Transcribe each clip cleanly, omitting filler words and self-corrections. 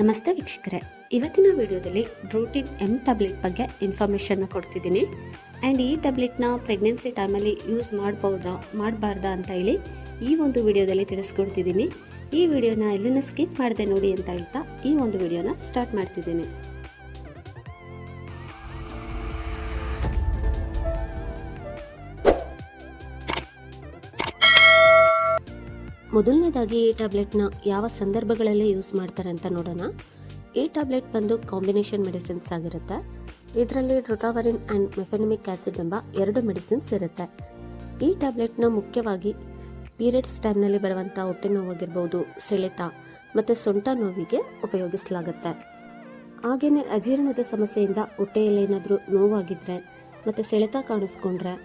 ನಮಸ್ತೆ ವೀಕ್ಷಕರೇ, ಇವತ್ತಿನ ವಿಡಿಯೋದಲ್ಲಿ ಡ್ರೋಟಿನ್ ಎಮ್ ಟ್ಯಾಬ್ಲೆಟ್ ಬಗ್ಗೆ ಇನ್ಫಾರ್ಮೇಷನ್ನ ಕೊಡ್ತಿದ್ದೀನಿ. ಆ್ಯಂಡ್ ಈ ಟ್ಯಾಬ್ಲೆಟ್ನ ಪ್ರೆಗ್ನೆನ್ಸಿ ಟೈಮಲ್ಲಿ ಯೂಸ್ ಮಾಡ್ಬೋದಾ ಮಾಡಬಾರ್ದಾ ಅಂತ ಹೇಳಿ ಈ ಒಂದು ವಿಡಿಯೋದಲ್ಲಿ ತಿಳಿಸ್ಕೊಡ್ತಿದ್ದೀನಿ. ಈ ವಿಡಿಯೋನ ಎಲ್ಲನೂ ಸ್ಕಿಪ್ ಮಾಡದೆ ನೋಡಿ ಅಂತ ಹೇಳ್ತಾ ಈ ಒಂದು ವಿಡಿಯೋನ ಸ್ಟಾರ್ಟ್ ಮಾಡ್ತಿದ್ದೀನಿ. ಮೊದಲನೇದಾಗಿ ಈ ಟ್ಯಾಬ್ಲೆಟ್ನ ಯಾವ ಸಂದರ್ಭಗಳಲ್ಲಿ ಯೂಸ್ ಮಾಡ್ತಾರೆ ಅಂತ ನೋಡೋಣ. ಈ ಟ್ಯಾಬ್ಲೆಟ್ ಬಂದು ಕಾಂಬಿನೇಷನ್ ಮೆಡಿಸಿನ್ಸ್ ಆಗಿರುತ್ತೆ. ಇದರಲ್ಲಿ ಡ್ರೋಟಾವರಿನ್ ಆ್ಯಂಡ್ ಮೆಫೆನಮಿಕ್ ಆ್ಯಸಿಡ್ ಎಂಬ 2 ಮೆಡಿಸಿನ್ಸ್ ಇರುತ್ತೆ. ಈ ಟ್ಯಾಬ್ಲೆಟ್ನ ಮುಖ್ಯವಾಗಿ ಪೀರಿಯಡ್ಸ್ ಟೈಮ್ನಲ್ಲಿ ಬರುವಂಥ ಹೊಟ್ಟೆ ನೋವಾಗಿರ್ಬೋದು, ಸೆಳೆತ ಮತ್ತು ಸೊಂಟ ನೋವಿಗೆ ಉಪಯೋಗಿಸಲಾಗುತ್ತೆ. ಹಾಗೆಯೇ ಅಜೀರ್ಣದ ಸಮಸ್ಯೆಯಿಂದ ಹೊಟ್ಟೆಯಲ್ಲಿ ಏನಾದರೂ ನೋವಾಗಿದ್ದರೆ ಮತ್ತು ಸೆಳೆತ ಕಾಣಿಸ್ಕೊಂಡ್ರೆ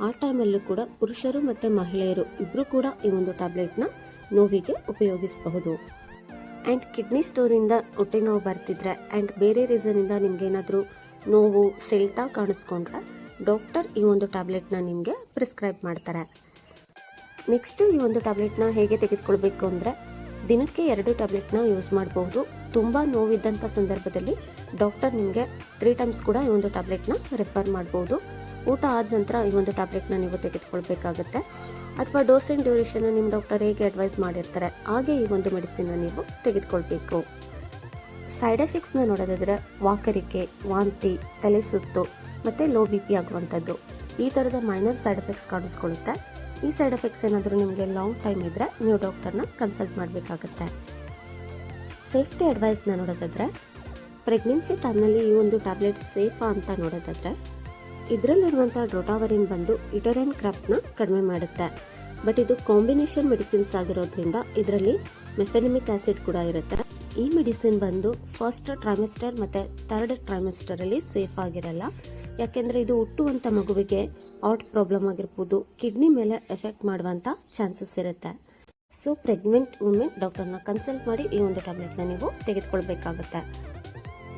ಆ ಟೈಮಲ್ಲೂ ಕೂಡ ಪುರುಷರು ಮತ್ತು ಮಹಿಳೆಯರು ಇಬ್ಬರು ಕೂಡ ಈ ಒಂದು ಟ್ಯಾಬ್ಲೆಟ್ನ ನೋವಿಗೆ ಉಪಯೋಗಿಸಬಹುದು. ಆ್ಯಂಡ್ ಕಿಡ್ನಿ ಸ್ಟೋನಿಂದ ಹೊಟ್ಟೆ ನೋವು ಬರ್ತಿದ್ರೆ ಆ್ಯಂಡ್ ಬೇರೆ ರೀಸನಿಂದ ನಿಮಗೇನಾದರೂ ನೋವು ಸೆಳೆತ ಕಾಣಿಸ್ಕೊಂಡ್ರೆ ಡಾಕ್ಟರ್ ಈ ಒಂದು ಟ್ಯಾಬ್ಲೆಟ್ನ ನಿಮಗೆ ಪ್ರಿಸ್ಕ್ರೈಬ್ ಮಾಡ್ತಾರೆ. ನೆಕ್ಸ್ಟು ಈ ಒಂದು ಟ್ಯಾಬ್ಲೆಟ್ನ ಹೇಗೆ ತೆಗೆದುಕೊಳ್ಬೇಕು ಅಂದರೆ ದಿನಕ್ಕೆ 2 ಟ್ಯಾಬ್ಲೆಟ್ನ ಯೂಸ್ ಮಾಡಬಹುದು. ತುಂಬ ನೋವಿದ್ದಂಥ ಸಂದರ್ಭದಲ್ಲಿ ಡಾಕ್ಟರ್ ನಿಮಗೆ 3 ಟೈಮ್ಸ್ ಕೂಡ ಈ ಒಂದು ಟ್ಯಾಬ್ಲೆಟ್ನ ರೆಫರ್ ಮಾಡ್ಬೋದು. ಊಟ ಆದ ನಂತರ ಈ ಒಂದು ಟ್ಯಾಬ್ಲೆಟ್ನ ನೀವು ತೆಗೆದುಕೊಳ್ಬೇಕಾಗುತ್ತೆ. ಅಥವಾ ಡೋಸ್ ಆ್ಯಂಡ್ ಡ್ಯೂರೇಷನ್ ನಿಮ್ಮ ಡಾಕ್ಟರ್ ಹೇಗೆ ಅಡ್ವೈಸ್ ಮಾಡಿರ್ತಾರೆ ಹಾಗೆ ಈ ಒಂದು ಮೆಡಿಸಿನ್ನ ನೀವು ತೆಗೆದುಕೊಳ್ಬೇಕು. ಸೈಡ್ ಎಫೆಕ್ಟ್ಸ್ನ ನೋಡೋದಾದರೆ ವಾಕರಿಕೆ, ವಾಂತಿ, ತಲೆ ಸುತ್ತು ಮತ್ತು ಲೋ BP ಆಗುವಂಥದ್ದು ಈ ಥರದ ಮೈನರ್ ಸೈಡ್ ಎಫೆಕ್ಟ್ಸ್ ಕಾಣಿಸ್ಕೊಳ್ಳುತ್ತೆ. ಈ ಸೈಡ್ ಎಫೆಕ್ಟ್ಸ್ ಏನಾದರೂ ನಿಮಗೆ ಲಾಂಗ್ ಟೈಮ್ ಇದ್ದರೆ ನೀವು ಡಾಕ್ಟರ್ನ ಕನ್ಸಲ್ಟ್ ಮಾಡಬೇಕಾಗುತ್ತೆ. ಸೇಫ್ಟಿ ಅಡ್ವೈಸ್ನ ನೋಡೋದಾದರೆ ಪ್ರೆಗ್ನೆನ್ಸಿ ಟೈಮ್ನಲ್ಲಿ ಈ ಒಂದು ಟ್ಯಾಬ್ಲೆಟ್ ಸೇಫಾ ಅಂತ ನೋಡೋದಾದರೆ ಇದರಲ್ಲಿರುವಂಥ ಡ್ರೋಟಾವರಿನ್ ಬಂದು ಯುಟರೈನ್ ಕ್ರಾಂಪ್ನ ಕಡಿಮೆ ಮಾಡುತ್ತೆ. ಬಟ್ ಇದು ಕಾಂಬಿನೇಷನ್ ಮೆಡಿಸಿನ್ಸ್ ಆಗಿರೋದ್ರಿಂದ ಇದರಲ್ಲಿ ಮೆಫೆನಮಿಕ್ ಆ್ಯಸಿಡ್ ಕೂಡ ಇರುತ್ತೆ. ಈ ಮೆಡಿಸಿನ್ ಬಂದು ಫಸ್ಟ್ ಟ್ರೈಮೆಸ್ಟರ್ ಮತ್ತು 3rd ಟ್ರೈಮೆಸ್ಟರಲ್ಲಿ ಸೇಫ್ ಆಗಿರಲ್ಲ. ಯಾಕೆಂದರೆ ಇದು ಹುಟ್ಟುವಂಥ ಮಗುವಿಗೆ ಹಾರ್ಟ್ ಪ್ರಾಬ್ಲಮ್ ಆಗಿರ್ಬೋದು, ಕಿಡ್ನಿ ಮೇಲೆ ಎಫೆಕ್ಟ್ ಮಾಡುವಂಥ ಚಾನ್ಸಸ್ ಇರುತ್ತೆ. ಸೊ ಪ್ರೆಗ್ನೆಂಟ್ ವುಮೆನ್ ಡಾಕ್ಟರ್ನ ಕನ್ಸಲ್ಟ್ ಮಾಡಿ ಈ ಒಂದು ಟ್ಯಾಬ್ಲೆಟ್ನ ನೀವು ತೆಗೆದುಕೊಳ್ಬೇಕಾಗುತ್ತೆ.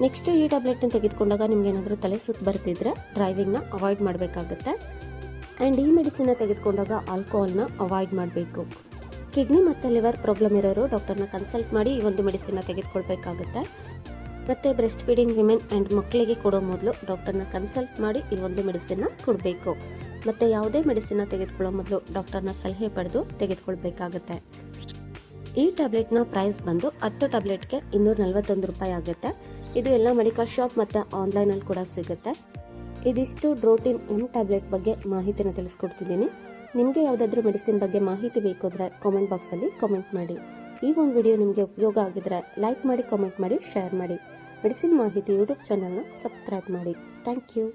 ನೆಕ್ಸ್ಟ್ ಈ ಟ್ಯಾಬ್ಲೆಟ್ನ ತೆಗೆದುಕೊಂಡಾಗ ನಿಮ್ಗೆ ಏನಾದರೂ ತಲೆ ಸುತ್ತು ಬರ್ತಿದ್ರೆ ಡ್ರೈವಿಂಗ್ನ ಅವಾಯ್ಡ್ ಮಾಡಬೇಕಾಗುತ್ತೆ. ಆ್ಯಂಡ್ ಈ ಮೆಡಿಸಿನ್ನ ತೆಗೆದುಕೊಂಡಾಗ ಆಲ್ಕೋಹಾಲ್ನ ಅವಾಯ್ಡ್ ಮಾಡಬೇಕು. ಕಿಡ್ನಿ ಮತ್ತು ಲಿವರ್ ಪ್ರಾಬ್ಲಮ್ ಇರೋರು ಡಾಕ್ಟರ್ನ ಕನ್ಸಲ್ಟ್ ಮಾಡಿ ಈ ಒಂದು ಮೆಡಿಸಿನ್ನ ತೆಗೆದುಕೊಳ್ಬೇಕಾಗುತ್ತೆ. ಮತ್ತು ಬ್ರೆಸ್ಟ್ ಫೀಡಿಂಗ್ ವಿಮೆನ್ ಆ್ಯಂಡ್ ಮಕ್ಕಳಿಗೆ ಕೊಡೋ ಮೊದಲು ಡಾಕ್ಟರ್ನ ಕನ್ಸಲ್ಟ್ ಮಾಡಿ ಈ ಒಂದು ಮೆಡಿಸಿನ್ನ ಕೊಡಬೇಕು. ಮತ್ತು ಯಾವುದೇ ಮೆಡಿಸಿನ್ನ ತೆಗೆದುಕೊಳ್ಳೋ ಮೊದಲು ಡಾಕ್ಟರ್ನ ಸಲಹೆ ಪಡೆದು ತೆಗೆದುಕೊಳ್ಬೇಕಾಗುತ್ತೆ. ಈ ಟ್ಯಾಬ್ಲೆಟ್ನ ಪ್ರೈಸ್ ಬಂದು 10 ಟ್ಯಾಬ್ಲೆಟ್ಗೆ 241 ರೂಪಾಯಿ ಆಗುತ್ತೆ. ಇದು ಎಲ್ಲ ಮೆಡಿಕಲ್ ಶಾಪ್ ಮತ್ತು ಆನ್ಲೈನಲ್ಲಿ ಕೂಡ ಸಿಗುತ್ತೆ. ಇದಿಷ್ಟು ಡ್ರೋಟಿನ್ ಎಮ್ ಟ್ಯಾಬ್ಲೆಟ್ ಬಗ್ಗೆ ಮಾಹಿತಿನ ತಿಳಿಸ್ಕೊಡ್ತಿದ್ದೀನಿ. ನಿಮಗೆ ಯಾವುದಾದ್ರೂ ಮೆಡಿಸಿನ್ ಬಗ್ಗೆ ಮಾಹಿತಿ ಬೇಕು ಅಂದರೆ ಕಾಮೆಂಟ್ ಬಾಕ್ಸಲ್ಲಿ ಕಾಮೆಂಟ್ ಮಾಡಿ. ಈ ಒಂದು ವಿಡಿಯೋ ನಿಮಗೆ ಉಪಯೋಗ ಆಗಿದ್ರೆ ಲೈಕ್ ಮಾಡಿ, ಕಾಮೆಂಟ್ ಮಾಡಿ, ಶೇರ್ ಮಾಡಿ. ಮೆಡಿಸಿನ್ ಮಾಹಿತಿ ಯೂಟ್ಯೂಬ್ ಚಾನಲ್ನ ಸಬ್ಸ್ಕ್ರೈಬ್ ಮಾಡಿ. Thank you.